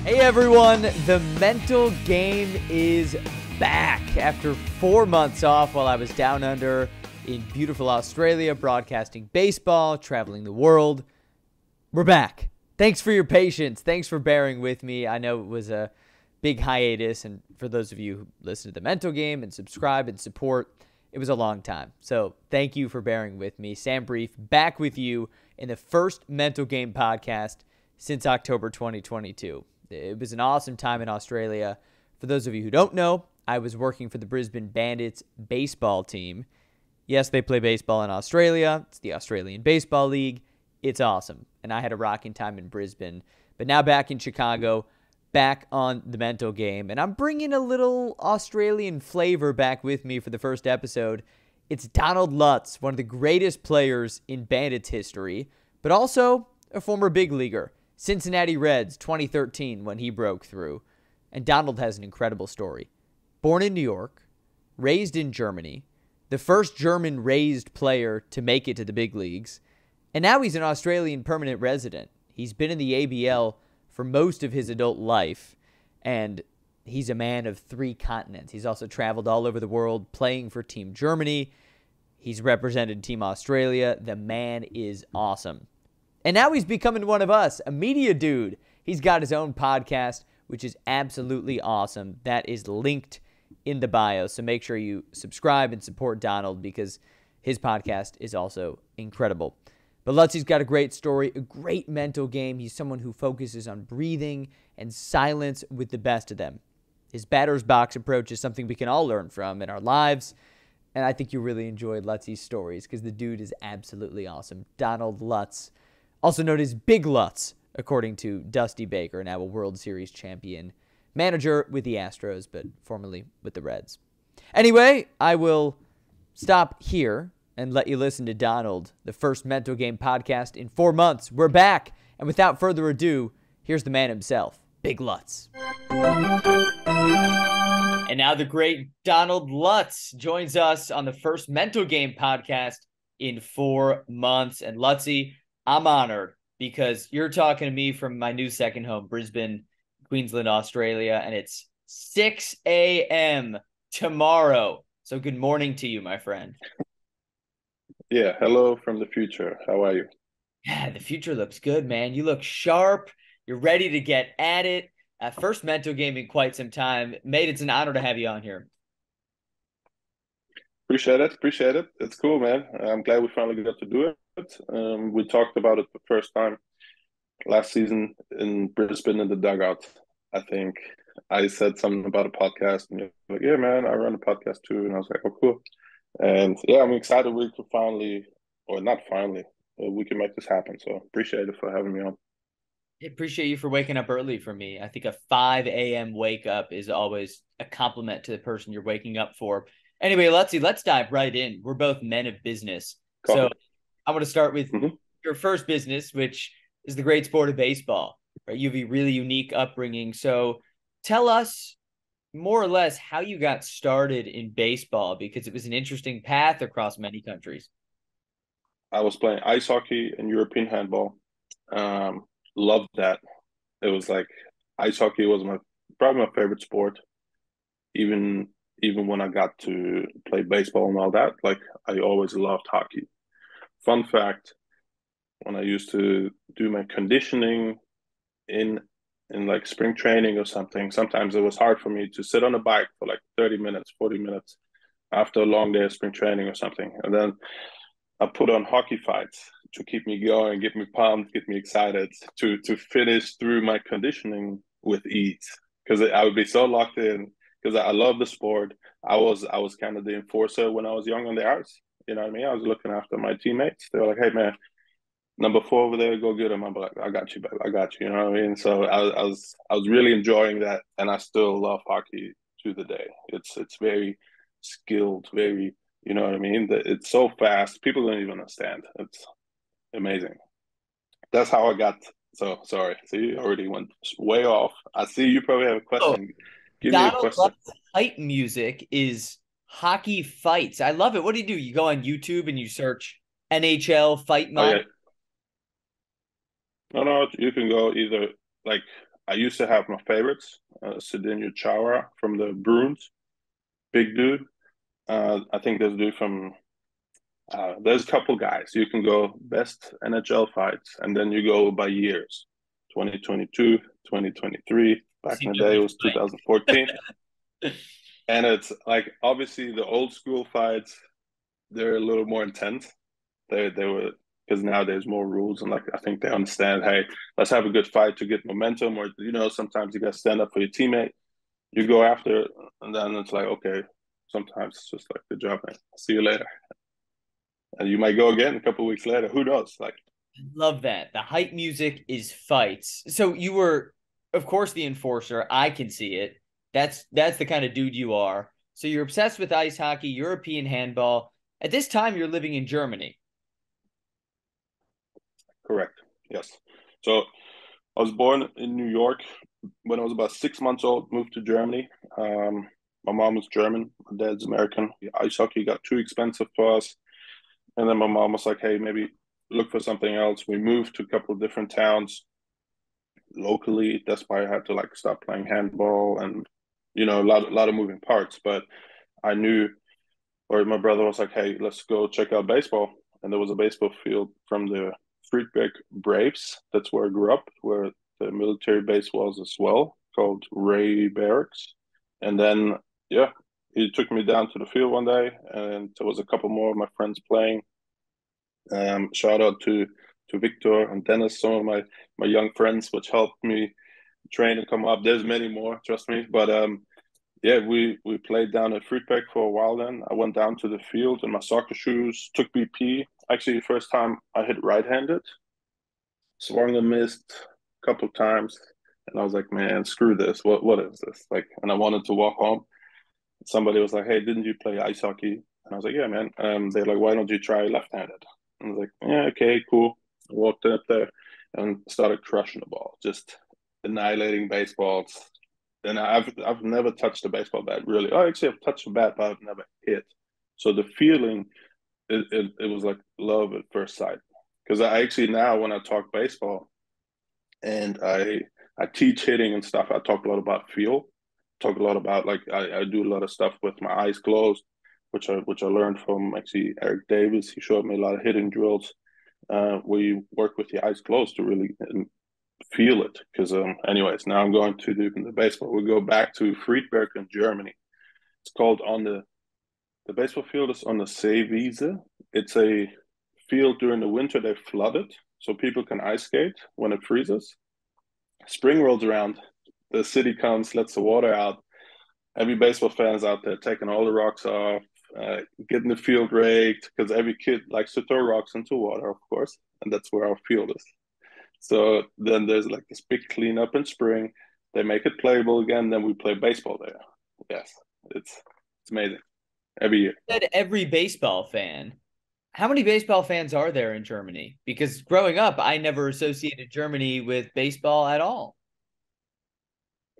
Hey everyone, the mental game is back after 4 months off while I was down under in beautiful Australia, broadcasting baseball, traveling the world. We're back. Thanks for your patience. Thanks for bearing with me. I know it was a big hiatus, and for those of you who listen to the mental game and subscribe and support, it was a long time. So thank you for bearing with me. Sam Brief back with you in the first mental game podcast since October 2022. It was an awesome time in Australia. For those of you who don't know, I was working for the Brisbane Bandits baseball team. Yes, they play baseball in Australia. It's the Australian Baseball League. It's awesome. And I had a rocking time in Brisbane. But now back in Chicago, back on the mental game. And I'm bringing a little Australian flavor back with me for the first episode. It's Donald Lutz, one of the greatest players in Bandits history, but also a former big leaguer. Cincinnati Reds, 2013, when he broke through. And Donald has an incredible story. Born in New York, raised in Germany, the first German-raised player to make it to the big leagues, and now he's an Australian permanent resident. He's been in the ABL for most of his adult life, and he's a man of 3 continents. He's also traveled all over the world playing for Team Germany. He's represented Team Australia. The man is awesome. And now he's becoming one of us, a media dude. He's got his own podcast, which is absolutely awesome. That is linked in the bio. So make sure you subscribe and support Donald because his podcast is also incredible. But Lutzy's got a great story, a great mental game. He's someone who focuses on breathing and silence with the best of them. His batter's box approach is something we can all learn from in our lives. And I think you really enjoyed Lutzy's stories because the dude is absolutely awesome. Donald Lutz, also known as Big Lutz, according to Dusty Baker, now a World Series champion manager with the Astros, but formerly with the Reds. Anyway, I will stop here and let you listen to Donald, the first mental game podcast in 4 months. We're back, and without further ado, here's the man himself, Big Lutz. And now the great Donald Lutz joins us on the first mental game podcast in 4 months. And Lutzy, I'm honored because you're talking to me from my new second home, Brisbane, Queensland, Australia, and it's 6 a.m. tomorrow. So good morning to you, my friend. Yeah, hello from the future. How are you? Yeah, the future looks good, man. You look sharp. You're ready to get at it. First mental game in quite some time. Mate, it's an honor to have you on here. Appreciate it. It's cool, man. I'm glad we finally got to do it. We talked about it the first time last season in Brisbane in the dugout. I think I said something about a podcast, and you're like, "Yeah, man, I run a podcast too." And I was like, "Oh, cool." And yeah, I'm excited we can finally, or not finally, we can make this happen. So appreciate it for having me on. I appreciate you for waking up early for me. I think a 5 a.m. wake up is always a compliment to the person you're waking up for. Anyway, let's dive right in. We're both men of business. So I want to start with your first business, which is the great sport of baseball. Right? You have a really unique upbringing. So tell us more or less how you got started in baseball, because it was an interesting path across many countries. I was playing ice hockey and European handball. Loved that. It was like ice hockey was probably my favorite sport. Even when I got to play baseball and all that, like I always loved hockey. Fun fact, when I used to do my conditioning in like spring training or something, sometimes it was hard for me to sit on a bike for like 30 minutes, 40 minutes after a long day of spring training or something. And then I put on hockey fights to keep me going, get me pumped, get me excited to finish through my conditioning with ease. Because I would be so locked in, because I love the sport. I was kind of the enforcer when I was young on the ice. You know what I mean? I was looking after my teammates. They were like, "Hey, man, number 4 over there, go get him." I'm like, "I got you, baby. I got you." You know what I mean? So I was really enjoying that, and I still love hockey to the day. It's very skilled, very, you know what I mean? It's so fast. People don't even understand. It's amazing. That's how I got. So sorry. See, you already went way off. I see you probably have a question. Give me a Donald question. Lutz's hype music is hockey fights. I love it. What do? You go on YouTube and you search NHL fight night? No, you can go either. Like, I used to have my favorites, Sedinho Chara from the Bruins, big dude. I think there's a dude from there's a couple guys. You can go best NHL fights, and then you go by years. 2022, 2023. Back in the day, it was 2014. And it's like obviously the old school fights, they're a little more intense. They were because now there's more rules and like I think they understand. Hey, let's have a good fight to get momentum, or sometimes you got to stand up for your teammate. You go after, it, and then it's like okay. Sometimes it's just like good job, man. See you later. And you might go again a couple of weeks later. Who knows? Like, Love that. The hype music is fights. So you were, of course, the enforcer. I can see it. That's the kind of dude you are. So you're obsessed with ice hockey, European handball. At this time, you're living in Germany. correct. Yes. So I was born in New York. When I was about 6 months old, moved to Germany. My mom was German. My dad's American. Ice hockey got too expensive for us. And then my mom was like, hey, maybe look for something else. We moved to a couple of different towns locally. That's why I had to like stop playing handball and a lot of moving parts. But I knew, or my brother was like, hey, let's go check out baseball. And there was a baseball field from the Friedberg Braves. That's where I grew up, where the military base was as well, called Ray Barracks. And then, yeah, he took me down to the field one day, and there was a couple more of my friends playing. Shout out to Victor and Dennis, some of my young friends, which helped me train and come up. There's many more, trust me. But yeah, we played down at Friedberg for a while. Then I went down to the field in my soccer shoes, took BP. Actually, the first time I hit right-handed, swung and missed a couple of times, and I was like, man, screw this. What is this? Like, and I wanted to walk home. Somebody was like, hey, didn't you play ice hockey? And I was like, yeah, man. They're like, why don't you try left-handed? And I was like, yeah, okay, cool. I walked up there and started crushing the ball, just annihilating baseballs. And I've never touched a baseball bat really. Oh, actually, I've touched a bat, but I've never hit. So the feeling, it was like love at first sight. Because I actually now when I talk baseball and I teach hitting and stuff, I talk a lot about feel. Talk a lot about like I do a lot of stuff with my eyes closed, which I learned from actually Eric Davis. He showed me a lot of hitting drills where you work with your eyes closed to really feel it. Because anyways, now I'm going to the baseball. We go back to Friedberg in Germany. It's called on the baseball field is on the Seewiese. It's a field during the winter they flood it so people can ice skate when it freezes. Spring rolls around, the city comes, lets the water out. Every baseball fan is out there taking all the rocks off, getting the field raked because every kid likes to throw rocks into water, of course, and that's where our field is. So then there's like this big cleanup in spring. They make it playable again. Then we play baseball there. Yes, it's amazing every year. Said every baseball fan. How many baseball fans are there in Germany? Because growing up, I never associated Germany with baseball at all.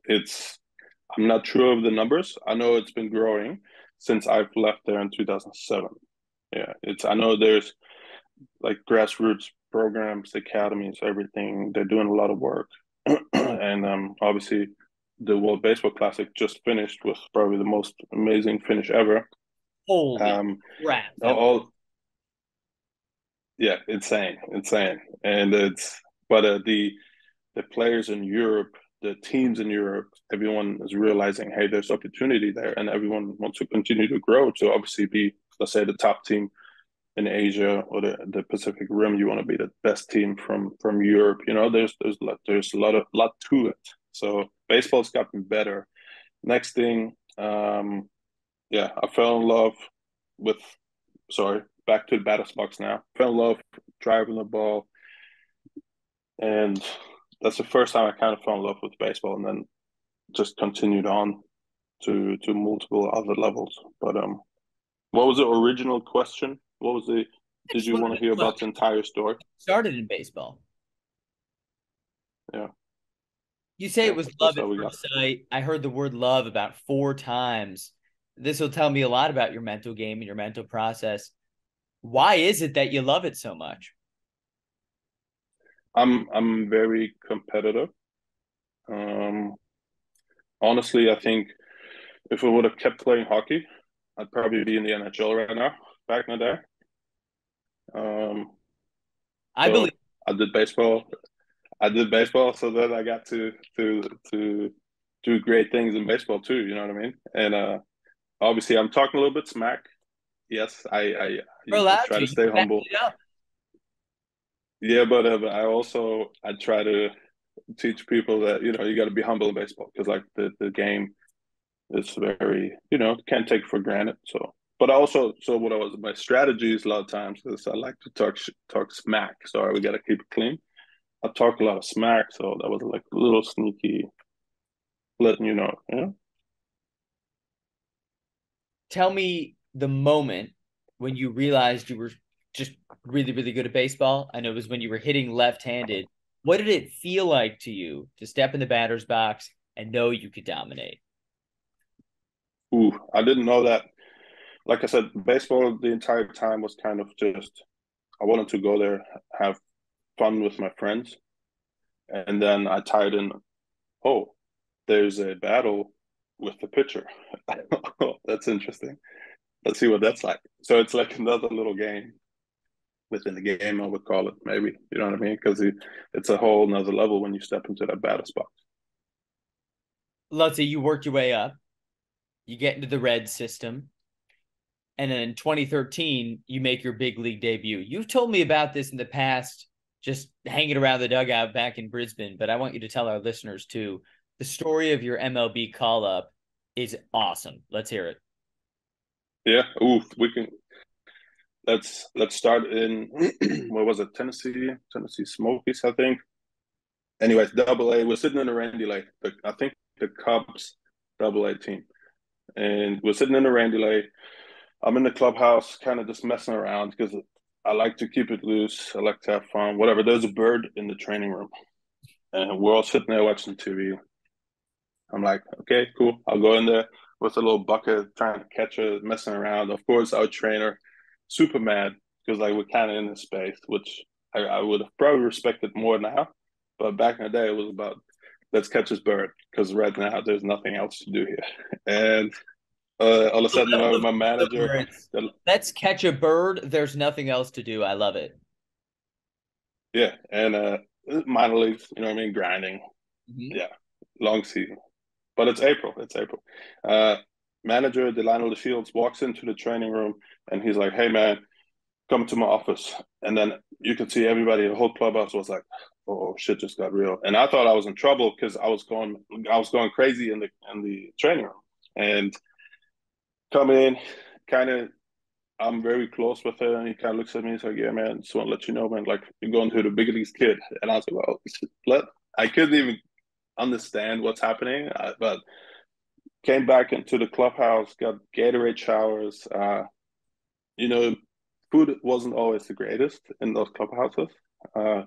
It's I'm not sure of the numbers. I know it's been growing since I've left there in 2007. Yeah, it's I know there's like grassroots programs, academies, everything. They're doing a lot of work, and obviously the World Baseball Classic just finished with probably the most amazing finish ever. Holy Um, crap. all yeah, insane, and it's but the players in Europe, the teams in Europe, everyone is realizing, hey, there's opportunity there, and everyone wants to continue to grow to obviously be, let's say, the top team in Asia or the Pacific Rim. You want to be the best team from Europe. There's a lot to it. So baseball's gotten better. Next thing, yeah, I fell in love with. Sorry, back to the batter's box now. Fell in love driving the ball, and that's the first time I kind of fell in love with baseball, and then just continued on to multiple other levels. But what was the original question? What was the? Did you want to hear about the entire story? Started in baseball. Yeah, You say yeah, it was that's love how at we got. first sight. I heard the word love about 4 times. This will tell me a lot about your mental game and your mental process. Why is it that you love it so much? I'm very competitive. Um, Honestly, I think if I would have kept playing hockey, I'd probably be in the NHL right now, back in the day. Um, I believe. so I did baseball. I did baseball, so then I got to do great things in baseball too. You know what I mean? And obviously, I'm talking a little bit smack. Yes, You're I allowed try to. to You stay can back humble. it up. Yeah, but I try to teach people that you got to be humble in baseball because like the game is very can't take for granted. So, but also so what I was my strategies a lot of times is I like to talk smack. Sorry, we got to keep it clean. I talk a lot of smack, so that was like a little sneaky, letting you know. Yeah. Tell me the moment when you realized you were just really, really good at baseball. I know it was when you were hitting left-handed. What did it feel like to you to step in the batter's box and know you could dominate? Ooh, I didn't know that. Like I said, baseball the entire time was kind of just I wanted to go there, have fun with my friends, and then I tied in. Oh, there's a battle with the pitcher. Oh, that's interesting. Let's see what that's like. So it's like another little game within the game, I would call it, maybe. You know what I mean? Because it's a whole nother level when you step into that battle spot. Let's say you worked your way up, you get into the Reds system, and then in 2013, you make your big league debut. You've told me about this in the past, just hanging around the dugout back in Brisbane, but I want you to tell our listeners too. The story of your MLB call up is awesome. Let's hear it. Yeah. Ooh, we can. Let's start in what was it? Tennessee Smokies, I think. Anyways, Double A. We're sitting in a Randy Lake. I think the Cubs Double A team, and we're sitting in a Randy Lake. I'm in the clubhouse, kind of just messing around because I like to keep it loose. I like to have fun. Whatever. There's a bird in the training room, and we're all sitting there watching TV. I'm like, okay, cool. I'll go in there with a little bucket, trying to catch it, messing around. Of course, our trainer, super mad because like we're kind of in this space, which I would have probably respected more now. But back in the day, it was about let's catch this bird because right now there's nothing else to do here. And all of a sudden, my manager, Let's catch a bird. There's nothing else to do. I love it. yeah, and minor leagues, you know what I mean, grinding, Mhm. yeah, long season. But it's April. It's April. Uh, Manager Delano Shields walks into the training room and he's like, "Hey man, come to my office." And then you could see everybody, the whole clubhouse was like, "Oh shit, just got real." And I thought I was in trouble because I was going crazy in the training room. And come in, kind of, I'm very close with her, and he kind of looks at me. He's like, "Yeah, man, just want to let you know, man. Like, you're going to the big leagues, kid." And I was like, "Well, let." I couldn't even understand what's happening, but came back into the clubhouse, got Gatorade showers. You know, food wasn't always the greatest in those clubhouses. Uh,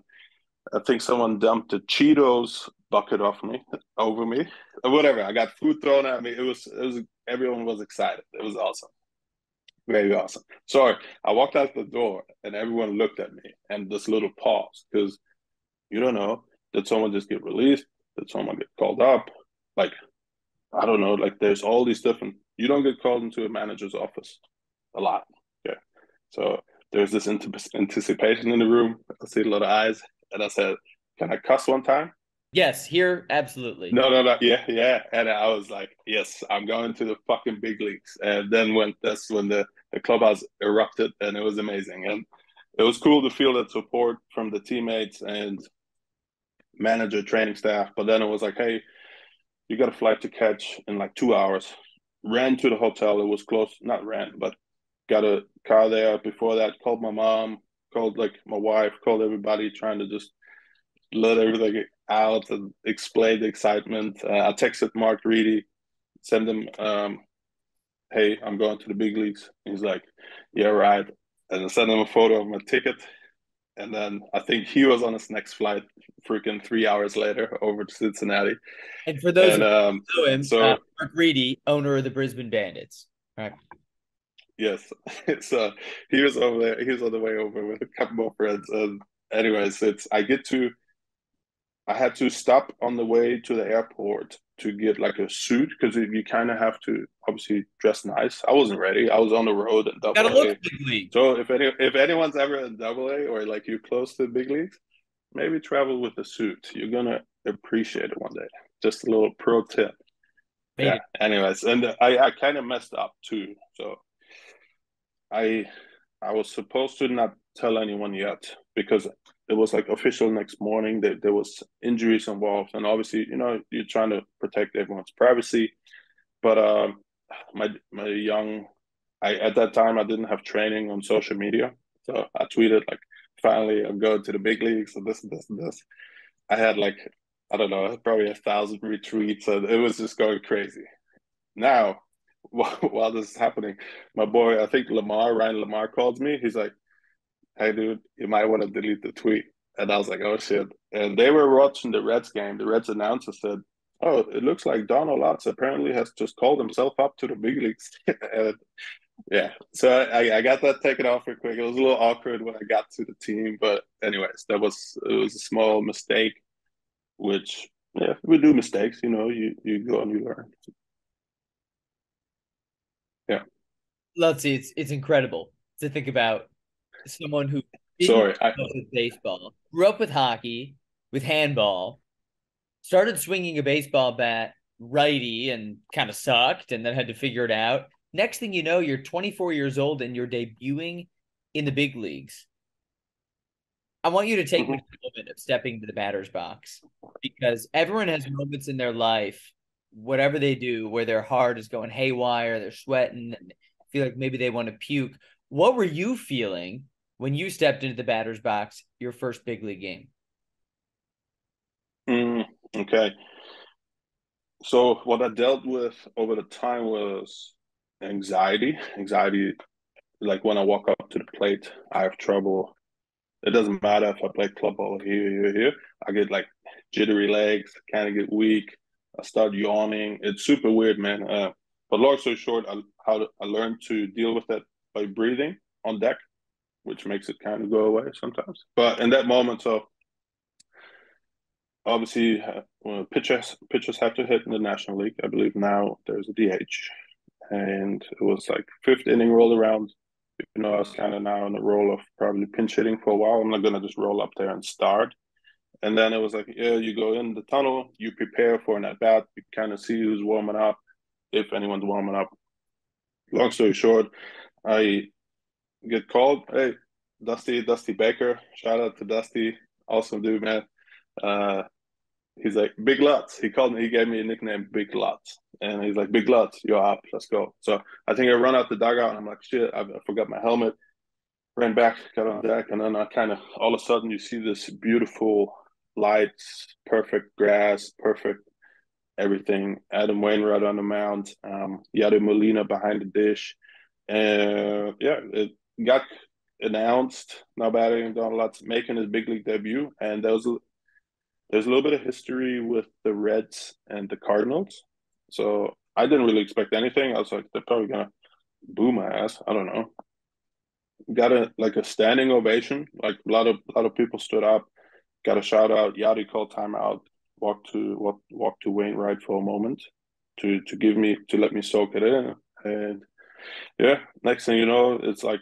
I think someone dumped a Cheetos bucket off me, over me, or whatever. I got food thrown at me. It was everyone was excited. It was awesome, very awesome. Sorry, I walked out the door and everyone looked at me and this little pause because you don't know, did someone just get released? Did someone get called up? Like I don't know, like there's all these different. You don't get called into a manager's office a lot. Yeah. So there's this anticipation in the room. I see a lot of eyes, and I said, "Can I cuss one time?" Yes, here, absolutely. No, no, no. Yeah, yeah. And I was like, "Yes, I'm going to the fucking big leagues." And then when that's when the clubhouse erupted, and it was amazing, and it was cool to feel that support from the teammates and manager, training staff. But then it was like, "Hey, you got a flight to catch in like 2 hours." Ran to the hotel. It was close, not ran, but got a car there before that. Called my mom, called like my wife, called everybody, trying to just let everything out and explain the excitement. I texted Mark Reedy, send him, "Hey, I'm going to the big leagues." He's like, "Yeah, right." And I sent him a photo of my ticket. And then I think he was on his next flight, freaking 3 hours later, over to Cincinnati. And for those And of you who know him, so Mark Reedy, owner of the Brisbane Bandits. All right. yes, so he was over there. He was on the way over with a couple more friends. And anyways, I had to stop on the way to the airport to get like a suit because you kind of have to obviously dress nice. I wasn't ready. I was on the road in Gotta Double look A. big league. So if anyone's ever in Double A or like you close to the big leagues, maybe travel with a suit. You're gonna appreciate it one day. Just a little pro tip. Made Yeah. it. Anyways, and I kind of messed up too. So I I was supposed to not tell anyone yet because it was like official next morning that there was injuries involved, and obviously, you're trying to protect everyone's privacy. But my young, I at that time I didn't have training on social media, so I tweeted like, "Finally, I'm going to the big leagues." So this and this and this. I had like, I don't know, probably 1,000 retweets, and it was just going crazy. Now, while this is happening, my boy, I think Ryan Lamar calls me. He's like, "Hey, dude, you might want to delete the tweet." And I was like, "Oh shit!" And they were watching the Reds game. The Reds announcer said, "Oh, it looks like Donald Lutz apparently has just called himself up to the big leagues." And yeah, so I got that taken off real quick. It was a little awkward when I got to the team, but anyways, it was a small mistake. Which, yeah, we do mistakes. You go and you learn. Yeah. Let's see, it's incredible to think about someone who didn't Sorry, I grow up with baseball, grew up with hockey, with handball, started swinging a baseball bat righty and kind of sucked and then had to figure it out. Next thing you know, you're 24 years old and you're debuting in the big leagues. I want you to take me mhm. to the moment of stepping into the batter's box because everyone has moments in their life, whatever they do, where their heart is going haywire, they're sweating, and feel like maybe they want to puke. What were you feeling when you stepped into the batter's box, your first big league game? Okay. So what I dealt with over the time was anxiety. Anxiety, like when I walk up to the plate, I have trouble. It doesn't matter if I play club ball here. I get like jittery legs, kind of get weak. I start yawning. It's super weird, man. But long story short, I learned to deal with that by breathing on deck, which makes it kind of go away sometimes. But in that moment, so obviously, pitchers have to hit in the National League. I believe now there's a DH, and it was like fifth inning roll around. I was kind of now in the role of probably pinch hitting for a while. I'm not gonna just roll up there and start. And then it was like, yeah, you go in the tunnel, you prepare for an at bat, you kind of see who's warming up, if anyone's warming up. Long story short, I get called. Hey, Dusty Baker. Shout out to Dusty, awesome dude, man. Uh, he's like Big Lutz. He gave me a nickname, Big Lutz, and he's like, Big Lutz, you're up, let's go. So I think I run out the dugout, and I'm like, shit, I forgot my helmet. Ran back, got on deck, and then I kind of all of a sudden you see this beautiful lights, perfect grass, perfect everything. Adam Wainwright on the mound, Yadier Molina behind the dish, and yeah, it got announced. Now batting Donald Lutz making his big league debut, and there's a little bit of history with the Reds and the Cardinals. So I didn't really expect anything. I was like, they're probably gonna boo my ass. I don't know. Got a standing ovation. Like a lot of people stood up. Got a shout out. Yadi called timeout. Walked to Wainwright for a moment to let me soak it in. And yeah, next thing you know, it's like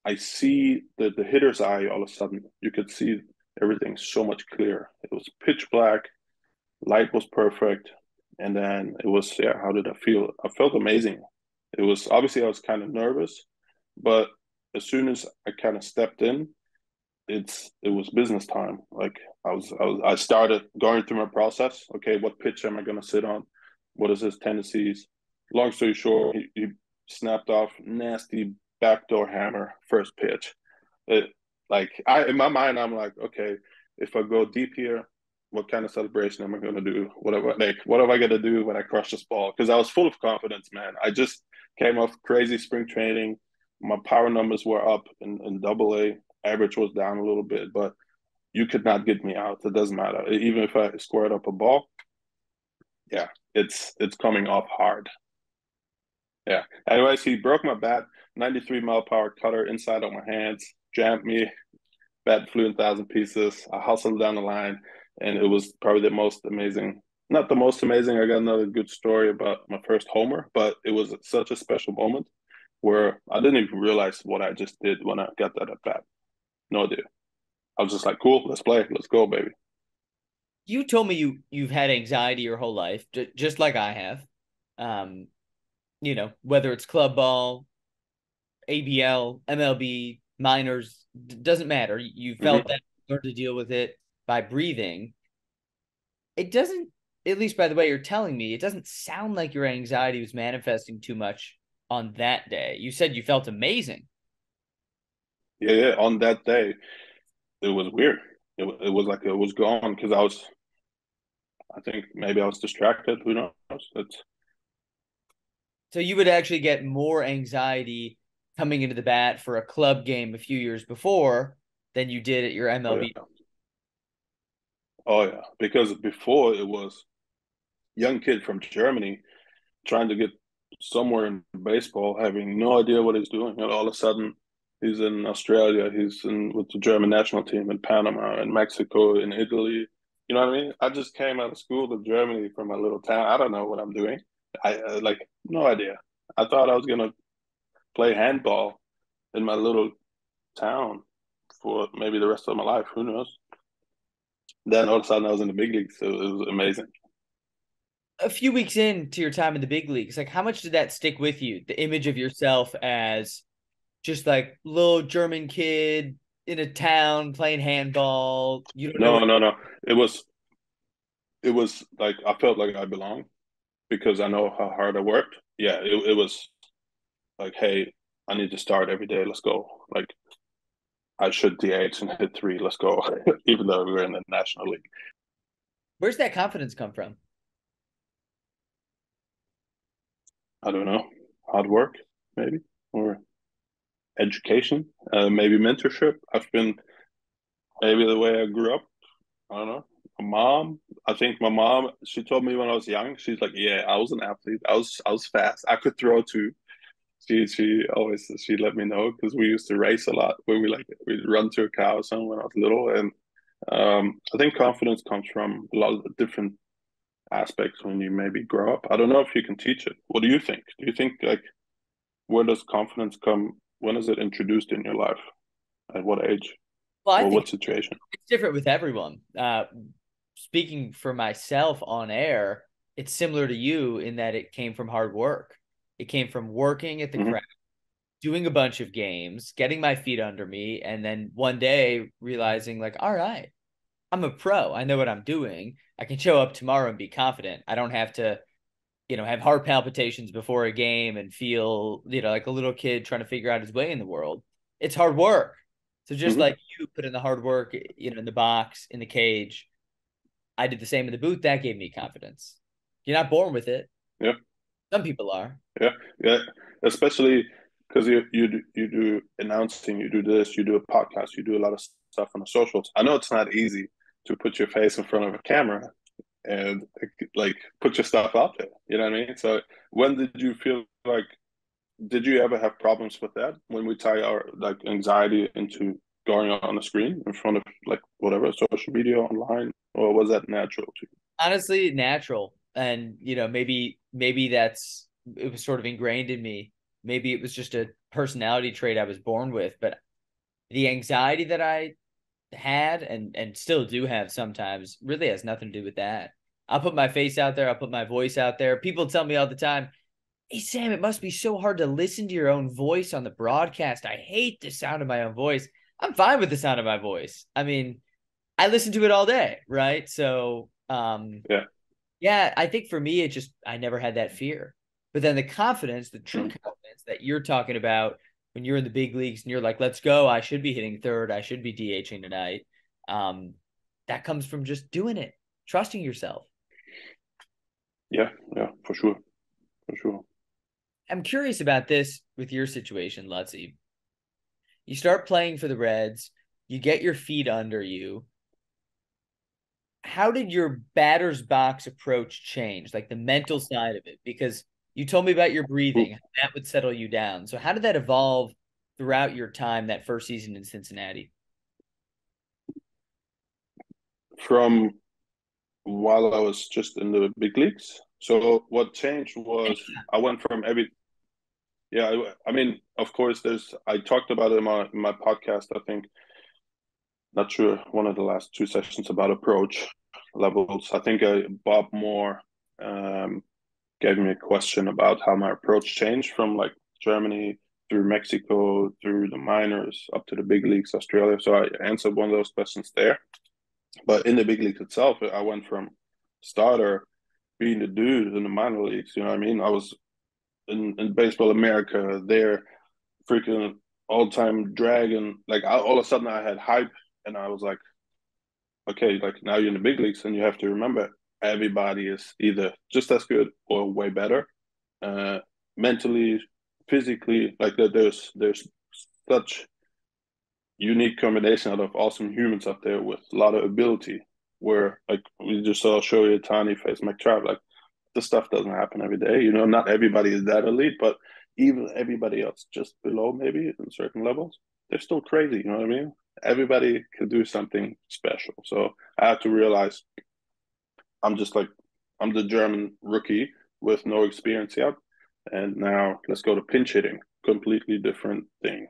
I see the hitter's eye all of a sudden. You could see everything so much clearer. It was pitch black, light was perfect, and then it was, yeah, how did I feel? I felt amazing. It was obviously I was kind of nervous, but as soon as I kind of stepped in, it was business time. Like I started going through my process. Okay, what pitch am I gonna sit on? What is his tendencies? Long story short, he snapped off nasty backdoor hammer first pitch. It, like I in my mind, I'm like, okay, if I go deep here, what kind of celebration am I gonna do? What am I gonna do when I crush this ball? Because I was full of confidence, man. I just came off crazy spring training. My power numbers were up in double A. Average was down a little bit, but you could not get me out. It doesn't matter. Even if I squared up a ball, yeah, it's coming off hard. Yeah. Anyways, he broke my bat, 93-mile-per-hour cutter inside on my hands, jammed me, bat flew in 1,000 pieces. I hustled down the line, and it was probably the most amazing. Not the most amazing. I got another good story about my first homer, but it was such a special moment where I didn't even realize what I just did when I got that at bat. No idea. I was just like, cool, let's play, let's go, baby. You told me you've had anxiety your whole life, just like I have. Um, whether it's club ball, ABL, MLB, minors, doesn't matter. You felt Mm-hmm. that, learned to deal with it by breathing. It doesn't, at least by the way you're telling me, it doesn't sound like your anxiety was manifesting too much on that day. You said you felt amazing. Yeah, yeah. On that day, it was weird. It was like it was gone because I think maybe I was distracted. Who knows? It's So you would actually get more anxiety coming into the bat for a club game a few years before than you did at your oh MLB. yeah, oh yeah. Because before it was young kid from Germany trying to get somewhere in baseball, having no idea what he's doing, and all of a sudden he's in Australia, he's in with the German national team in Panama and Mexico and Italy. You know what I mean? I just came out of school in Germany from a little town. I don't know what I'm doing. I like no idea. I thought I was gonna play handball in my little town for maybe the rest of my life. Who knows? Then all of a sudden I was in the big leagues. So it was amazing. A few weeks into your time in the big leagues, like how much did that stick with you? The image of yourself as just like little German kid in a town playing handball. You don't know No, what. no, no. It was it was like I felt like I belonged because I know how hard I worked. Yeah, it was like, hey, I need to start every day. Let's go. Like I should DH and hit three. Let's go. Even though we were in the National League. Where's that confidence come from? I don't know. Hard work, maybe, or education, maybe mentorship. I've been maybe the way I grew up. I don't know. My mom, I think my mom, she told me when I was young, she's like, yeah, I was an athlete. I was fast. I could throw too. She let me know because we used to race a lot when we'd run to a cow or something when I was little. And I think confidence comes from a lot of the different aspects when you maybe grow up. I don't know if you can teach it. What do you think? Do you think like where does confidence come? When is it introduced in your life? At what age Well, I or think what situation? it's different with everyone. Speaking for myself on air, it's similar to you in that it came from hard work. It came from working at the Mm-hmm. craft, doing a bunch of games, getting my feet under me, and then one day realizing, like, all right, I'm a pro. I know what I'm doing. I can show up tomorrow and be confident. I don't have to, have heart palpitations before a game and feel, like a little kid trying to figure out his way in the world. It's hard work. So just Mm-hmm. like you put in the hard work, in the box, in the cage, I did the same in the booth. That gave me confidence. You're not born with it. Yeah. Some people are. Yeah, yeah, especially because you do announcing, you do this, you do a podcast, you do a lot of stuff on the socials. I know it's not easy to put your face in front of a camera and like put your stuff out there. You know what I mean? So when did you feel like? Did you ever have problems with that when we tie our like anxiety into going on the screen in front of like whatever social media online, or was that natural to you? Honestly, natural. And, maybe it was sort of ingrained in me. Maybe it was just a personality trait I was born with, but the anxiety that I had and still do have sometimes really has nothing to do with that. I'll put my face out there, I'll put my voice out there. People tell me all the time, "Hey Sam, it must be so hard to listen to your own voice on the broadcast. I hate the sound of my own voice." I'm fine with the sound of my voice. I mean, I listen to it all day, right? So, Yeah. yeah, I think for me, I never had that fear. But then the confidence, the true Mm. confidence that you're talking about when you're in the big leagues and you're like, let's go, I should be hitting third, I should be DHing tonight. Um, that comes from just doing it, trusting yourself. Yeah, yeah, for sure, for sure. I'm curious about this with your situation, Lutzy. You start playing for the Reds, you get your feet under you. How did your batter's box approach change, like the mental side of it? Because you told me about your breathing, that would settle you down. So how did that evolve throughout your time that first season in Cincinnati? From while I was just in the big leagues. So what changed was I went from every yeah, I mean, of course, I talked about it in my podcast. I think not sure one of the last two sessions about approach levels. I think Bob Moore um, gave me a question about how my approach changed from like Germany through Mexico through the minors up to the big leagues, Australia. So I answered one of those questions there. But in the big leagues itself, I went from starter being the dude in the minor leagues. You know what I mean? I was in Baseball America there, freaking all time dragon. Like all of a sudden, I had hype, and I was like, okay, like now you're in the big leagues, and you have to remember everybody is either just as good or way better, uh, mentally, physically. Like that, there's such unique combination of awesome humans up there with a lot of ability. Where like we just saw Shohei Ohtani face McTrav, like this stuff doesn't happen every day. You know, not everybody is that elite, but even everybody else just below maybe in certain levels, they're still crazy. You know what I mean? Everybody could do something special. So I had to realize I'm just like I'm the German rookie with no experience yet, and now let's go to pinch hitting. Completely different thing.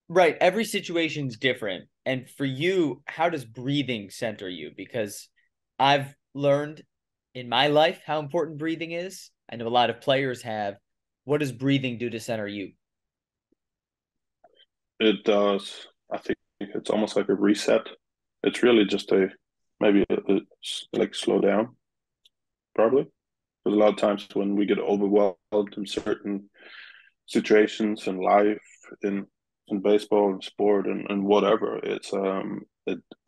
Right. Every situation's different. And for you, how does breathing center you? Because I've learned in my life how important breathing is. I know a lot of players have. What does breathing do to center you? It does. I think it's almost like a reset. It's really just a maybe like slow down, probably. Because a lot of times when we get overwhelmed in certain situations in life, in baseball and sport and whatever, it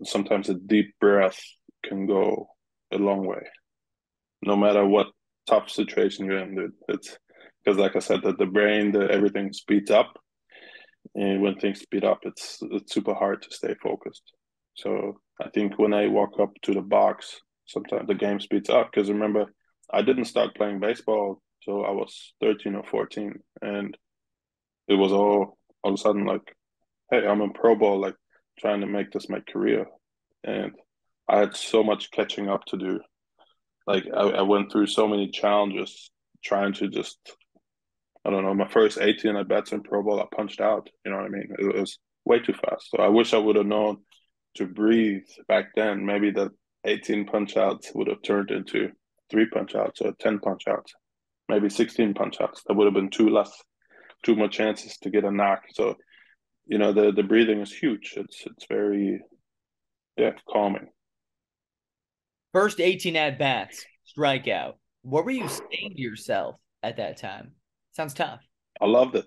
sometimes a deep breath can go a long way. No matter what tough situation you're in, it's because like I said, that the brain, everything speeds up, and when things speed up, it's super hard to stay focused. So I think when I walk up to the box, sometimes the game speeds up because remember, I didn't start playing baseball till I was 13 or 14, and it was all of a sudden like, hey, I'm in pro ball, like trying to make this my career, and I had so much catching up to do. Like I went through so many challenges trying to just I don't know, my first 18 at bats in Pro Bowl, I punched out. You know what I mean? It was way too fast. So I wish I would have known to breathe back then. Maybe that 18 punch outs would have turned into three punch outs or 10 punch outs, maybe 16 punch outs. That would have been two more chances to get a knock. So, you know, the breathing is huge. It's very, yeah, calming. First 18 at bats, strikeout. What were you saying to yourself at that time? Sounds tough. I loved it.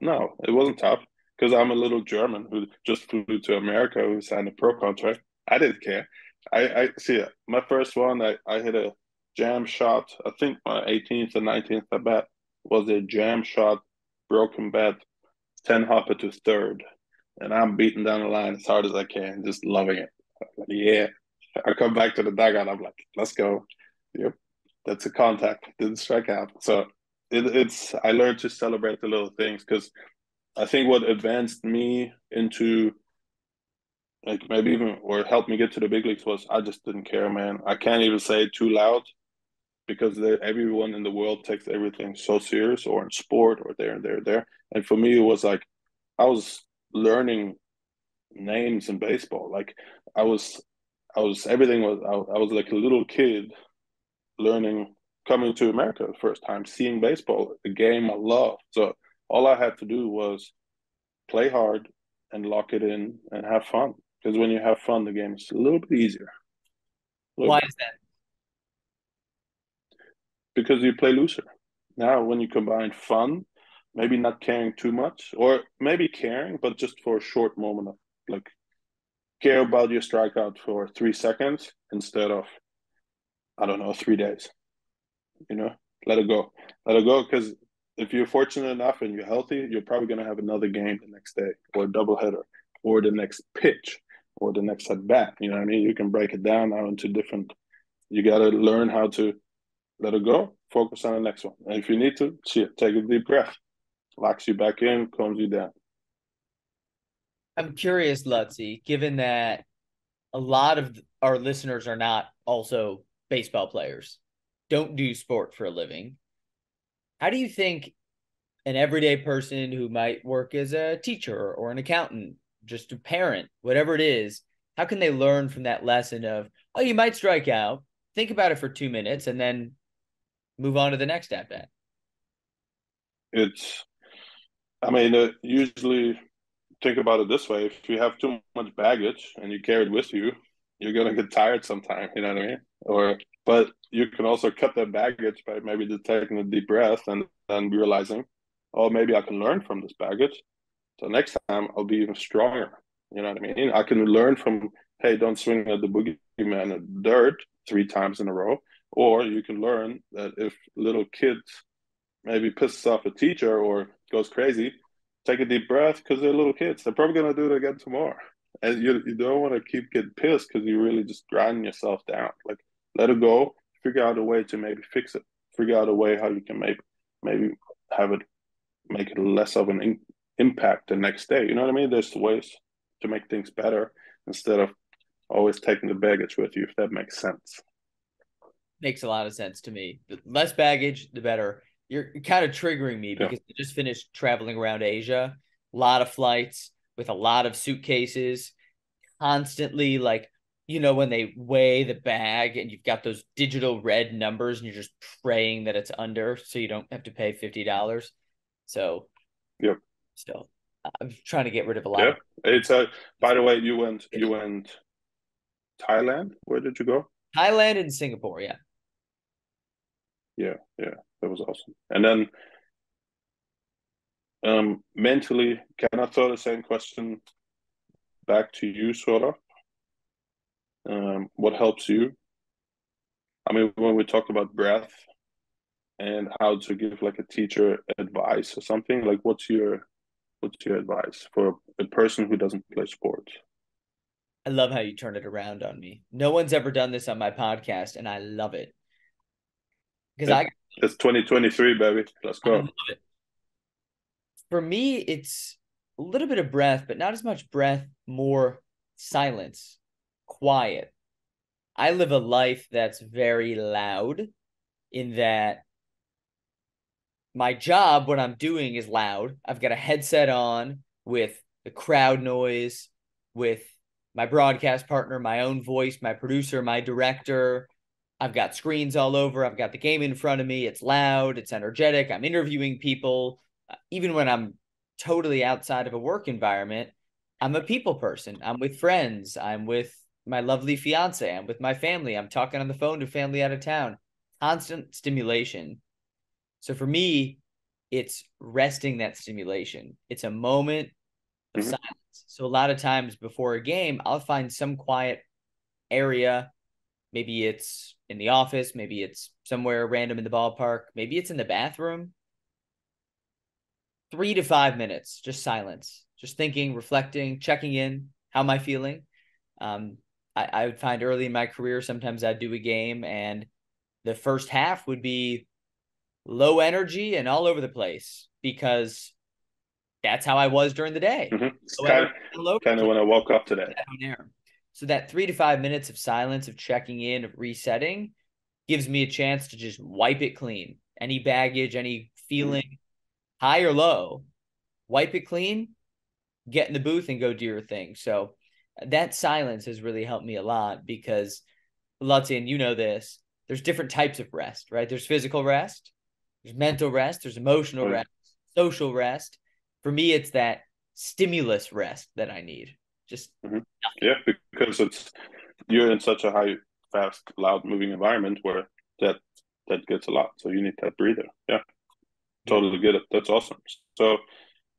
No, it wasn't tough because I'm a little German who just flew to America who signed a pro contract. I didn't care. I see my first one. I hit a jam shot. I think my 18th and 19th at bat was a jam shot, broken bat, 10 hopper to third, and I'm beating down the line as hard as I can, just loving it. Like, yeah, I come back to the dugout. I'm like, let's go. Yep, that's a contact. Didn't strike out. So it's I learned to celebrate the little things because I think what advanced me into like maybe even or helped me get to the big leagues was I just didn't care, man. I can't even say it too loud because everyone in the world takes everything so serious, or in sport, or there and there and there. And for me, it was like I was learning names in baseball. Like I was, everything was. I was like a little kid learning, coming to America the first time, seeing baseball, a game I love. So all I had to do was play hard and lock it in and have fun. Because when you have fun, the game is a little bit easier. A little Why bit. is that? Because you play looser. Now, when you combine fun, maybe not caring too much, or maybe caring, but just for a short moment of like care about your strikeout for 3 seconds instead of, I don't know, 3 days. You know, let it go. Let it go because if you're fortunate enough and you're healthy, you're probably going to have another game the next day, or a doubleheader, or the next pitch, or the next at bat. You know what I mean? You can break it down now into different. You got to learn how to let it go, focus on the next one. And if you need to, shit, take a deep breath, locks you back in, calms you down. I'm curious, Lutzy, given that a lot of our listeners are not also baseball players, don't do sport for a living. How do you think an everyday person who might work as a teacher or an accountant, just a parent, whatever it is, how can they learn from that lesson of, oh, you might strike out, think about it for 2 minutes, and then move on to the next at bat? It's, I mean, usually think about it this way: if you have too much baggage and you carry it with you, you're gonna get tired sometime. You know what I mean? Or, but you can also cut that baggage by maybe just taking a deep breath and then realizing, oh, maybe I can learn from this baggage. So next time I'll be even stronger. You know what I mean? I can learn from, hey, don't swing at the boogeyman at dirt 3 times in a row. Or you can learn that if little kids maybe pisses off a teacher or goes crazy, take a deep breath because they're little kids. They're probably going to do it again tomorrow. And you don't want to keep getting pissed because you're really just grinding yourself down. Like, let it go, figure out a way to maybe fix it, figure out a way how you can maybe have it, make it less of an impact the next day. You know what I mean? There's ways to make things better instead of always taking the baggage with you, if that makes sense. Makes a lot of sense to me. The less baggage, the better. You're kind of triggering me Yeah. because I just finished traveling around Asia, a lot of flights with a lot of suitcases, constantly like, when they weigh the bag and you've got those digital red numbers and you're just praying that it's under so you don't have to pay $50. So Yep. still, I'm trying to get rid of a lot Yeah. of. It's by the way, you went Thailand. Where did you go? Thailand and Singapore, yeah. Yeah, yeah, that was awesome. And then mentally, can I throw the same question back to you, sort of? What helps you? I mean, when we talked about breath and how to give like a teacher advice or something, like what's your advice for a person who doesn't play sports? I love how you turn it around on me. No one's ever done this on my podcast, and I love it because Yep. It's 2023, baby. Let's I go. love it. For me, it's a little bit of breath, but not as much breath, more silence, quiet. I live a life that's very loud in that my job, what I'm doing is loud. I've got a headset on with the crowd noise, with my broadcast partner, my own voice, my producer, my director. I've got screens all over. I've got the game in front of me. It's loud, it's energetic. I'm interviewing people. Even when I'm totally outside of a work environment, I'm a people person. I'm with friends. I'm with my lovely fiance. I'm with my family. I'm talking on the phone to family out of town. Constant stimulation. So for me, it's resting that stimulation. It's a moment of Hmm. silence. So a lot of times before a game, I'll find some quiet area. Maybe it's in the office, maybe it's somewhere random in the ballpark, maybe it's in the bathroom. 3 to 5 minutes, just silence, just thinking, reflecting, checking in. How am I feeling? Um, I would find early in my career, sometimes I'd do a game and the first half would be low energy and all over the place because that's how I was during the day. It's Low kind energy, of all over the kind of place. when I woke up today. So that 3 to 5 minutes of silence, of checking in, of resetting, gives me a chance to just wipe it clean. Any baggage, any Mhm. feeling, high or low, wipe it clean, get in the booth and go do your thing. So that silence has really helped me a lot because, Lutz, and you know this, there's different types of rest, right? There's physical rest, there's mental rest, there's emotional Oh, yeah. rest, social rest. For me, it's that stimulus rest that I need. Just Hmm. nothing. Yeah, because you're in such a high, fast, loud moving environment where that that gets a lot. So you need that breather. Yeah, Yep. totally get it. That's awesome. So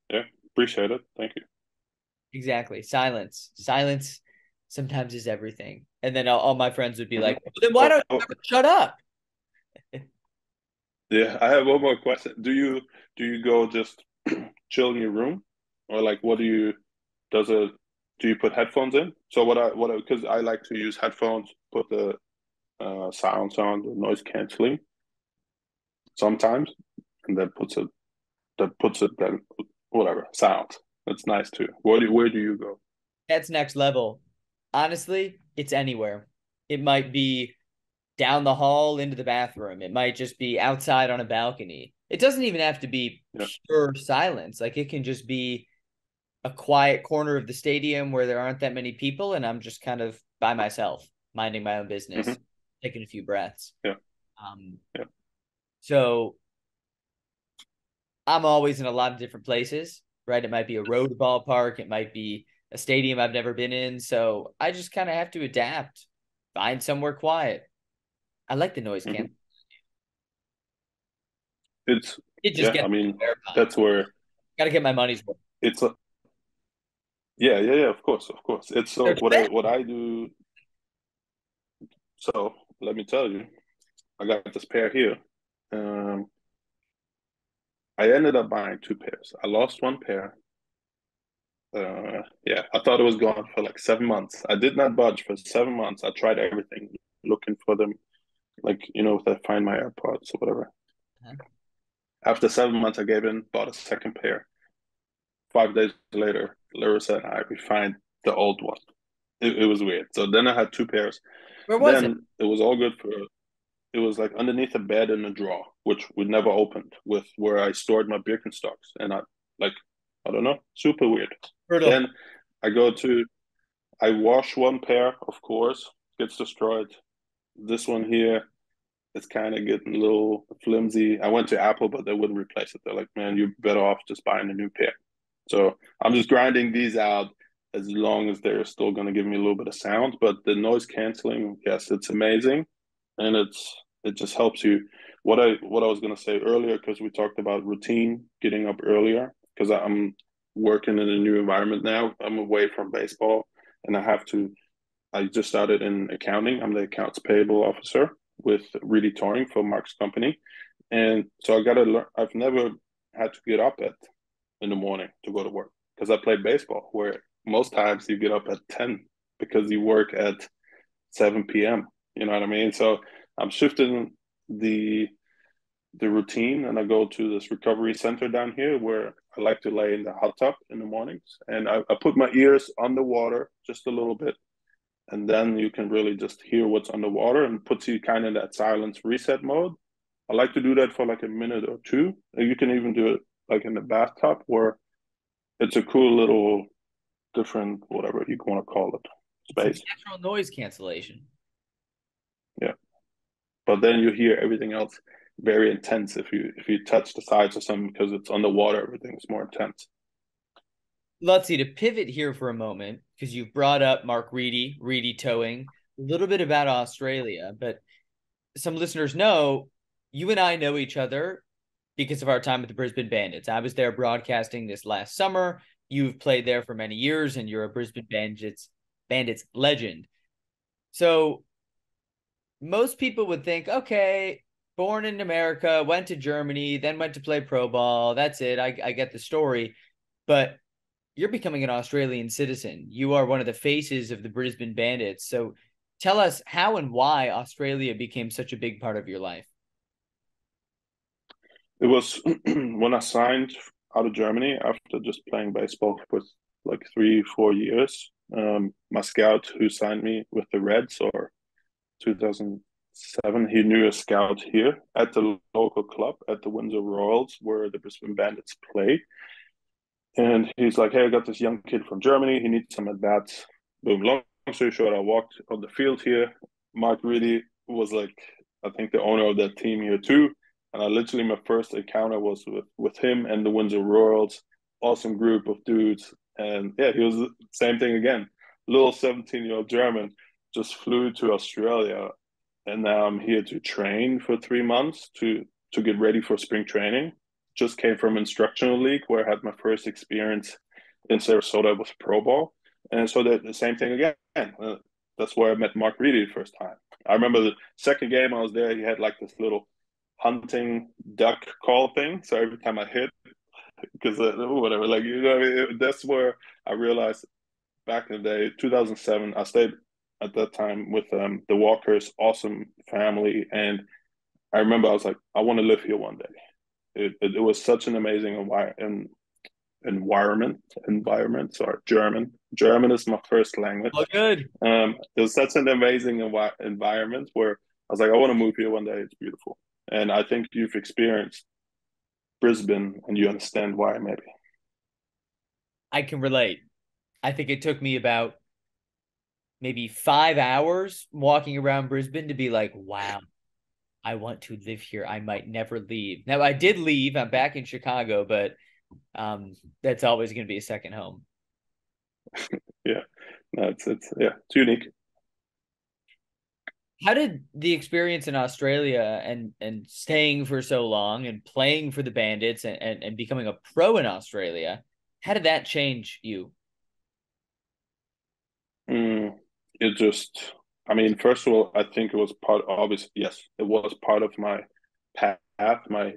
yeah, appreciate it. Thank you. Exactly. Silence. Silence sometimes is everything. And then all my friends would be Hmm. like, well, then why don't you Oh, ever shut up? yeah, I have one more question. Do you go just chill in your room, or like what do you does it? Do you put headphones in? So because I like to use headphones, put the sounds on, the noise canceling sometimes, and that puts it then whatever sound. That's nice too. Where do you go? That's next level. Honestly, it's anywhere. It might be down the hall into the bathroom. It might just be outside on a balcony. It doesn't even have to be Yeah. pure silence. Like it can just be a quiet corner of the stadium where there aren't that many people and I'm just kind of by myself, minding my own business, Hmm. taking a few breaths. Yeah. Um, Yeah. so I'm always in a lot of different places, right? It might be a road ballpark, it might be a stadium I've never been in. So I just kind of have to adapt, find somewhere quiet. I like the noise Hmm. can. It's It just yeah. gets I mean, airtime. that's where Got to get my money's worth. it's a yeah, yeah, yeah. Of course, of course. It's They're so what expensive. I do. So let me tell you, I got this pair here. Um, I ended up buying two pairs. I lost one pair. Yeah, I thought it was gone for like 7 months. I did not budge for 7 months. I tried everything, looking for them, like if I find my AirPods or whatever. Huh? After 7 months, I gave in, bought a second pair. 5 days later, Larissa and I we find the old one. It was weird. So then I had two pairs. Where was it? Then it was all good for. It was like underneath a bed in a drawer, which we never opened, with where I stored my Birkenstocks. And like, I don't know, super weird. Brutal. Then I go to, I wash one pair, of course, gets destroyed. This one here is kind of getting a little flimsy. I went to Apple, but they wouldn't replace it. They're like, man, you're better off just buying a new pair. So I'm just grinding these out as long as they're still going to give me a little bit of sound. But the noise canceling, yes, it's amazing, and it just helps you. What I was going to say earlier, because we talked about routine, getting up earlier, because I'm working in a new environment now. I'm away from baseball, and I have to. I just started in accounting. I'm the accounts payable officer with Really Touring for Mark's company, and so I got to learn. I've never had to get up at in the morning to go to work because I play baseball where most times you get up at 10 because you work at 7 p.m. You know what I mean? So I'm shifting the the routine and I go to this recovery center down here where I like to lay in the hot tub in the mornings and I put my ears underwater just a little bit and then you can really just hear what's underwater and puts you kind of in that silence reset mode. I like to do that for like a minute or two. You can even do it like in the bathtub where it's a cool little different whatever you want to call it It's space. natural noise cancellation. Yeah, but then you hear everything else very intense if you touch the sides or something because it's underwater. Everything's more intense. Lutzy, to pivot here for a moment, because you've brought up Mark Reedy towing, a little bit about Australia, but some listeners know you and I know each other because of our time with the Brisbane Bandits. I was there broadcasting this last summer. You've played there for many years, and you're a Brisbane Bandits legend. So most people would think, okay, born in America, went to Germany, then went to play pro ball. That's it. I get the story. But you're becoming an Australian citizen. You are one of the faces of the Brisbane Bandits. So tell us how and why Australia became such a big part of your life. It was when I signed out of Germany after just playing baseball for like 3 4 years. My scout who signed me with the Reds or 2007, he knew a scout here at the local club at the Windsor Royals where the Brisbane Bandits play. And he's like, hey, I got this young kid from Germany. He needs some at bats. Boom. Long story short, I walked on the field here. Mark Reedy was like, I think the owner of that team here too. And I literally, my first encounter was with him and the Windsor Royals. Awesome group of dudes. And yeah, he was the same thing again. Little 17-year-old German just flew to Australia. And now I'm here to train for 3 months to get ready for spring training. Just came from instructional league where I had my first experience in Sarasota with pro ball, and so the same thing again. That's where I met Mark Reedy the first time. I remember the second game I was there, he had like this little hunting duck call thing. So every time I hit, because whatever, like that's where I realized back in the day, 2007, I stayed at that time with the Walkers, awesome family, and I remember I was like, I want to live here one day. It was such an amazing environment. Sorry, German. German is my first language. Oh, good. It was such an amazing environment where I was like, I want to move here one day. It's beautiful, and I think you've experienced Brisbane, and you understand why, maybe. I can relate. I think it took me about maybe 5 hours walking around Brisbane to be like, wow, I want to live here. I might never leave. Now, I did leave. I'm back in Chicago, but that's always going to be a second home. Yeah, no, it's unique. How did the experience in Australia and staying for so long and playing for the Bandits and becoming a pro in Australia, how did that change you? Mm, it just, I mean, first of all, I think it was obviously, yes, it was part of my path, my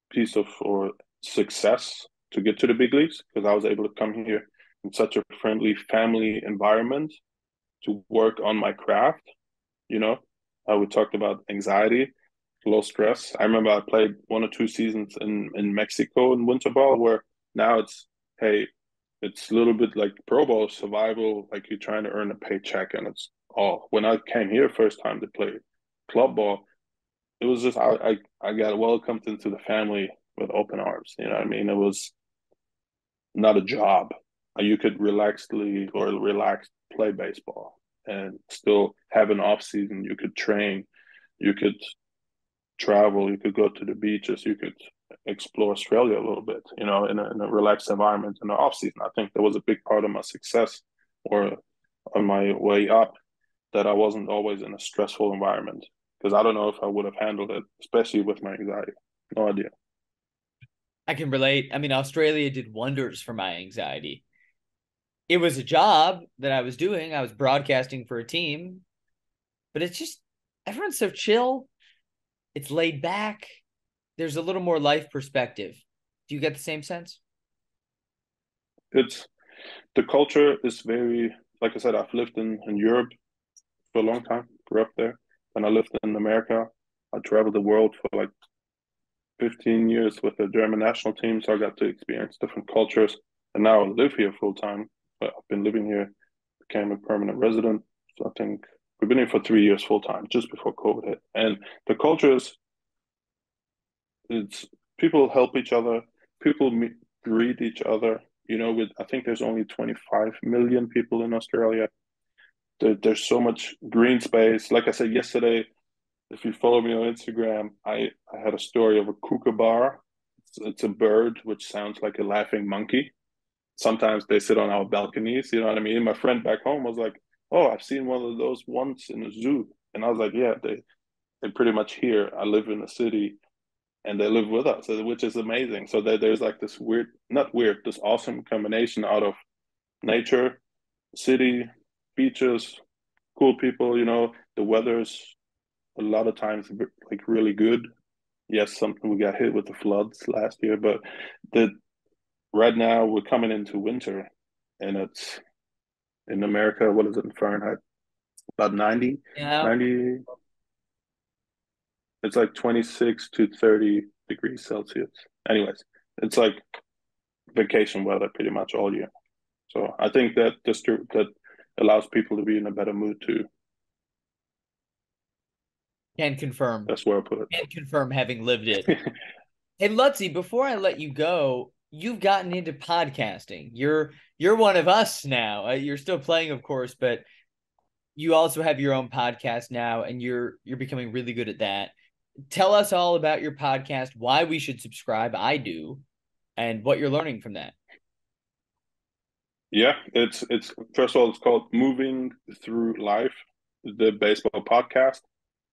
piece of or success to get to the big leagues because I was able to come here in such a friendly family environment to work on my craft. You know, we talked about anxiety, low stress. I remember I played 1 or 2 seasons in Mexico in winter ball where now hey, it's a little bit like pro ball survival, like you're trying to earn a paycheck and it's all. When I came here first time to play club ball, it was just I got welcomed into the family with open arms. You know what I mean? It was not a job. You could relax play baseball and still have an off season. You could train, you could travel, you could go to the beaches, you could explore Australia a little bit, you know, in a relaxed environment in the off season. I think that was a big part of my success or on my way up that I wasn't always in a stressful environment because I don't know if I would have handled it, especially with my anxiety. No idea. I can relate. I mean, Australia did wonders for my anxiety. It was a job that I was doing. I was broadcasting for a team, but it's just everyone's so chill. It's laid back. There's a little more life perspective. Do you get the same sense? It's the culture is very, like I said, I've lived in Europe for a long time, grew up there. When I lived in America, I traveled the world for like 15 years with the German national team, so I got to experience different cultures. And now I live here full time. But I've been living here, became a permanent resident. So I think we've been here for 3 years full time, just before COVID hit. And the culture is, it's people help each other, people greet each other. You know, with I think there's only 25 million people in Australia. There's so much green space. Like I said yesterday, if you follow me on Instagram, I had a story of a kookaburra. It's a bird which sounds like a laughing monkey. Sometimes they sit on our balconies, you know what I mean? My friend back home was like, "Oh, I've seen one of those once in a zoo." And I was like, "Yeah, they pretty much here. I live in a city and they live with us, which is amazing." So there's like this weird, not weird, this awesome combination out of nature, city, beaches, cool people, you know, the weather's a lot of times like really good. Yes, something we got hit with the floods last year, but the right now we're coming into winter and it's in America, what is it in Fahrenheit? About 90, Yeah. 90. It's like 26 to 30 degrees Celsius. Anyways, it's like vacation weather pretty much all year. So I think that that allows people to be in a better mood too. Can confirm. That's where I put Can confirm having lived it. it. Hey, Lutzy, before I let you go, you've gotten into podcasting. You're one of us now. You're still playing, of course, but you also have your own podcast now, and you're becoming really good at that. Tell us all about your podcast, why we should subscribe. I do, and what you're learning from that. Yeah, it's first of all, it's called Moving Through Life, the baseball podcast.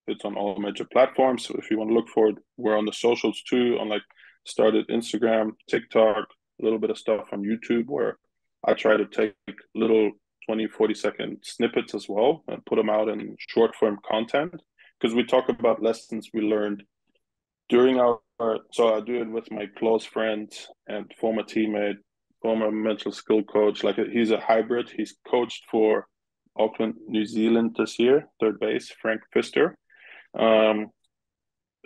It's on all major platforms. So if you want to look for it, we're on the socials too, on like started Instagram, TikTok, a little bit of stuff on YouTube where I try to take little 20, 40-second snippets as well and put them out in short form content because we talk about lessons we learned during so I do it with my close friend and former teammate, former mental skill coach. Like he's a hybrid. He's coached for Auckland, New Zealand this year, third base, Frank Pfister. Um,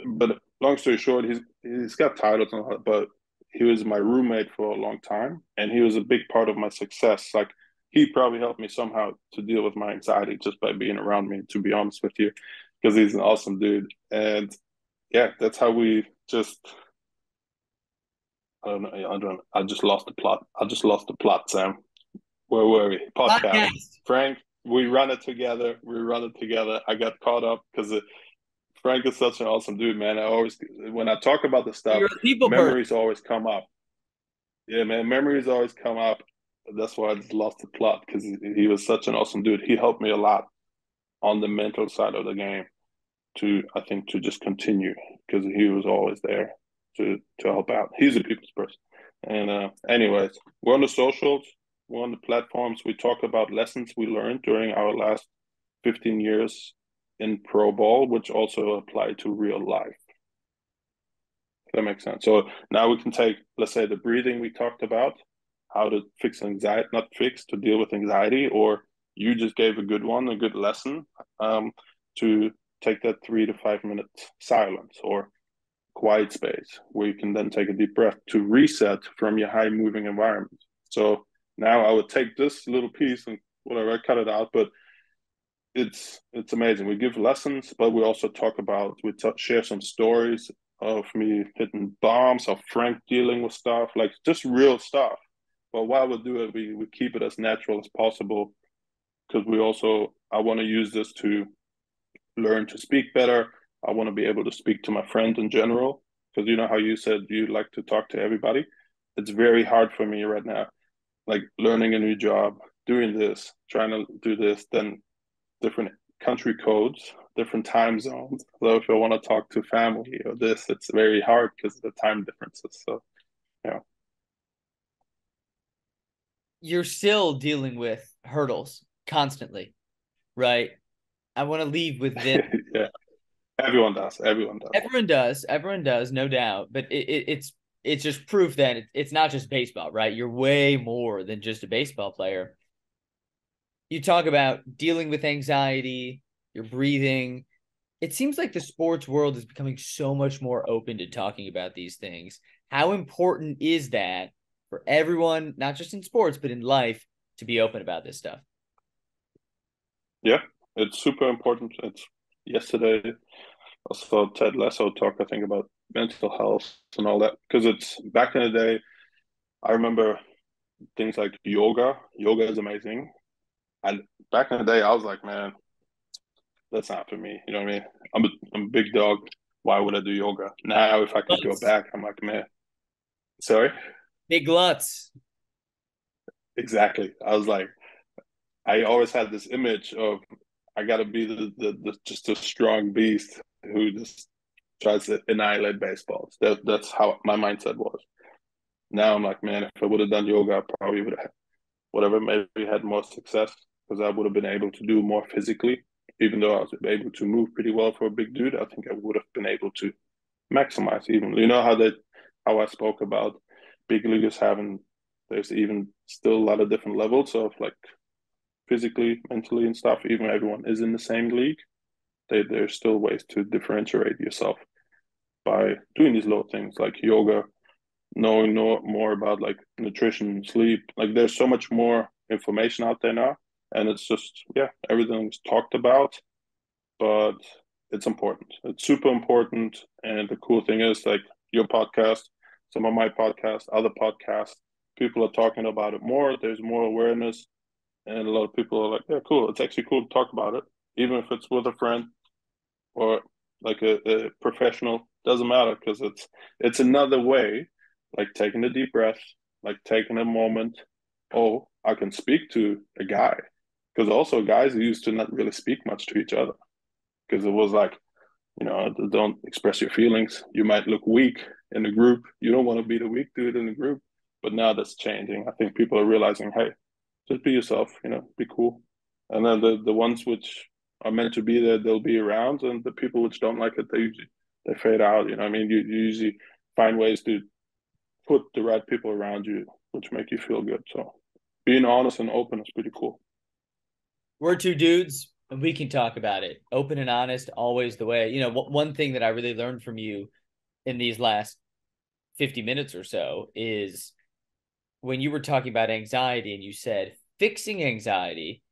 but long story short, he's got titles and all, but he was my roommate for a long time, and he was a big part of my success. Like he probably helped me somehow to deal with my anxiety just by being around me, to be honest with you, because he's an awesome dude. And yeah, that's how we just I don't know. I just lost the plot. I just lost the plot, Sam. Where were we? Podcast. Podcast. Frank, we run it together. We run it together. I got caught up because Frank is such an awesome dude, man. I always, when I talk about the stuff, You're a people person. memories always come up. Yeah, man, memories always come up. That's why I just lost the plot because he was such an awesome dude. He helped me a lot on the mental side of the game I think, to just continue because he was always there to help out. He's a people's person. And anyways, we're on the socials, we're on the platforms. We talk about lessons we learned during our last 15 years in pro ball, which also apply to real life. That makes sense. So now we can take, let's say, the breathing we talked about, how to fix anxiety, not fix, to deal with anxiety, or you just gave a good one, a good lesson to take that 3 to 5 minute silence or quiet space where you can then take a deep breath to reset from your high moving environment. So now I would take this little piece and whatever, I cut it out, but it's amazing. We give lessons, but we also talk about, share some stories of me hitting bombs, of Frank dealing with stuff, like just real stuff. But while we do it, we keep it as natural as possible because I want to use this to learn to speak better. I want to be able to speak to my friends in general because you know how you said you like to talk to everybody. It's very hard for me right now, like learning a new job, doing this, trying to do this, then different country codes, different time zones. So if I want to talk to family or this, it's very hard because of the time differences. So, yeah. You're still dealing with hurdles constantly, right? I want to leave with this. Yeah, everyone does. Everyone does. Everyone does. Everyone does, no doubt. But it's just proof that it's not just baseball, right? You're way more than just a baseball player. You talk about dealing with anxiety, your breathing. It seems like the sports world is becoming so much more open to talking about these things. How important is that for everyone, not just in sports, but in life, to be open about this stuff? Yeah, it's super important. It's yesterday I saw Ted Lasso talk, I think, about mental health and all that. Because it's back in the day, I remember things like yoga. Yoga is amazing. And back in the day, I was like, man, that's not for me. You know what I mean? I'm a big dog. Why would I do yoga? Now, if I could go back, I'm like, man, sorry? Big Lutz. Exactly. I was like, I always had this image of I got to be the just a strong beast who just tries to annihilate baseballs. That's how my mindset was. Now I'm like, man, if I would have done yoga, I probably would have whatever maybe had more success because I would have been able to do more physically. Even though I was able to move pretty well for a big dude, I think I would have been able to maximize even. You know how I spoke about big leaguers having there's even still a lot of different levels of like physically, mentally, and stuff. Even everyone is in the same league. There's still ways to differentiate yourself by doing these little things like yoga, knowing more about like nutrition, sleep. Like there's so much more information out there now, and it's just everything's talked about, but it's important. It's super important, and the cool thing is like your podcast, some of my podcasts, other podcasts, people are talking about it more. There's more awareness, and a lot of people are like, yeah, cool. It's actually cool to talk about it, even if it's with a friend or like a professional. Doesn't matter because it's another way, like taking a deep breath, like taking a moment. Oh, I can speak to a guy because also guys used to not really speak much to each other because it was like, don't express your feelings. You might look weak in the group. You don't want to be the weak dude in the group. But now that's changing. I think people are realizing, hey, just be yourself, be cool. And then the ones which are meant to be there, they'll be around, and the people which don't like it, they fade out. You know, what I mean, you usually find ways to put the right people around you, which make you feel good. So being honest and open is pretty cool. We're two dudes, and we can talk about it. Open and honest, always the way. One thing that I really learned from you in these last 50 minutes or so is when you were talking about anxiety and you said fixing anxiety,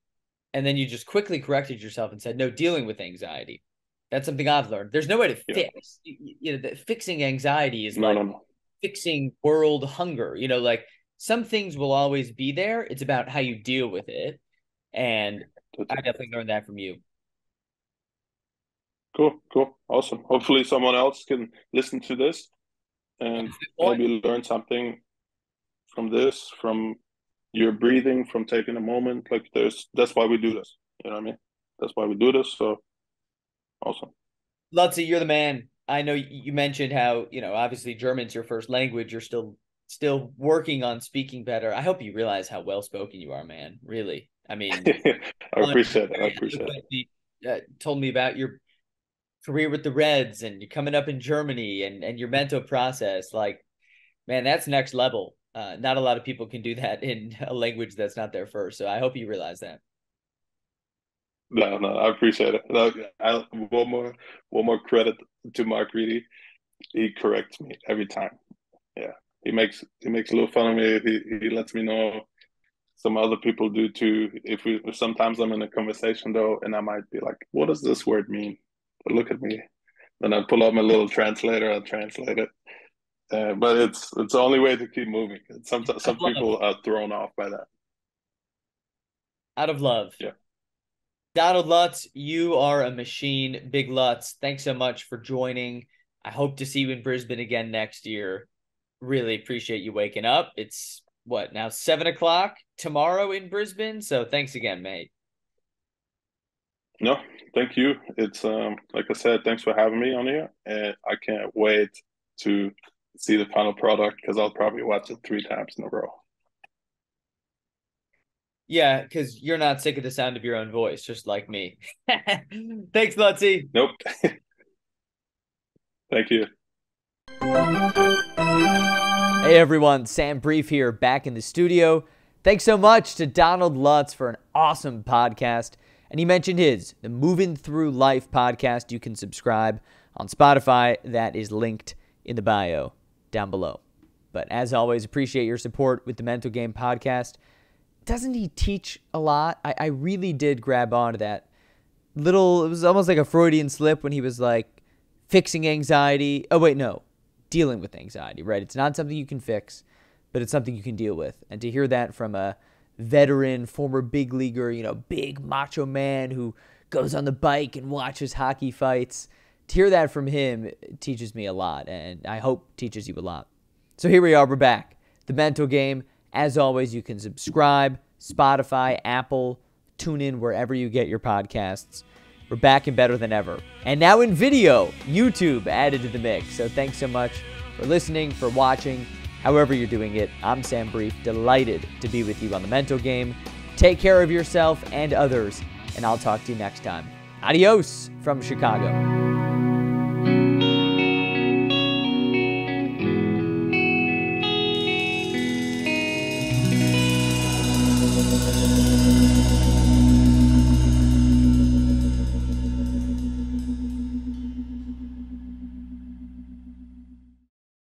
and then you just quickly corrected yourself and said, no, dealing with anxiety. That's something I've learned. There's no way to fix. Fixing anxiety is No. fixing world hunger. Like some things will always be there. It's about how you deal with it. And I definitely learned that from you. Cool. Awesome. Hopefully someone else can listen to this and maybe learn something from this, from your breathing, from taking a moment. Like that's why we do this. You know what I mean? That's why we do this. So awesome. Lutzy, you're the man. I know you mentioned how, obviously German's your first language. You're still working on speaking better. I hope you realize how well-spoken you are, man. Really. I mean, I appreciate it. Told me about your career with the Reds and you're coming up in Germany and your mental process. Like, man, that's next level. Not a lot of people can do that in a language that's not their first. So I hope you realize that. No, I appreciate it. One more credit to Mark Reedy. He corrects me every time. Yeah, he makes a little fun of me. He lets me know. Some other people do too. If sometimes I'm in a conversation though, and I might be like, "What does this word mean?" But look at me. Then I pull out my little translator. I'll translate it. But it's the only way to keep moving. Some people are thrown off by that. Out of love. Yeah. Donald Lutz, you are a machine. Big Lutz, thanks so much for joining. I hope to see you in Brisbane again next year. Really appreciate you waking up. It's what, now 7 o'clock tomorrow in Brisbane? So thanks again, mate. No, thank you. It's like I said, thanks for having me on here. And I can't wait to see the final product because I'll probably watch it 3 times in a row. Yeah, because you're not sick of the sound of your own voice, just like me. Thanks, Lutzy. Nope. Thank you. Hey, everyone. Sam Brief here, back in the studio. Thanks so much to Donald Lutz for an awesome podcast. And he mentioned the Moving Through Life podcast. You can subscribe on Spotify. That is linked in the bio down below. But as always, appreciate your support with the Mental Game podcast. Doesn't he teach a lot? I really did grab onto that little, it was almost like a Freudian slip when he was like fixing anxiety. Oh, wait, no. Dealing with anxiety, right? It's not something you can fix, but it's something you can deal with. And to hear that from a veteran, former big leaguer, big macho man who goes on the bike and watches hockey fights, to hear that from him teaches me a lot, and I hope teaches you a lot. So here we are, we're back. The Mental Game. As always, you can subscribe, Spotify, Apple, tune in wherever you get your podcasts. We're back and better than ever. And now in video, YouTube added to the mix. So thanks so much for listening, for watching, however you're doing it. I'm Sam Brief, delighted to be with you on the Mental Game. Take care of yourself and others, and I'll talk to you next time. Adios from Chicago.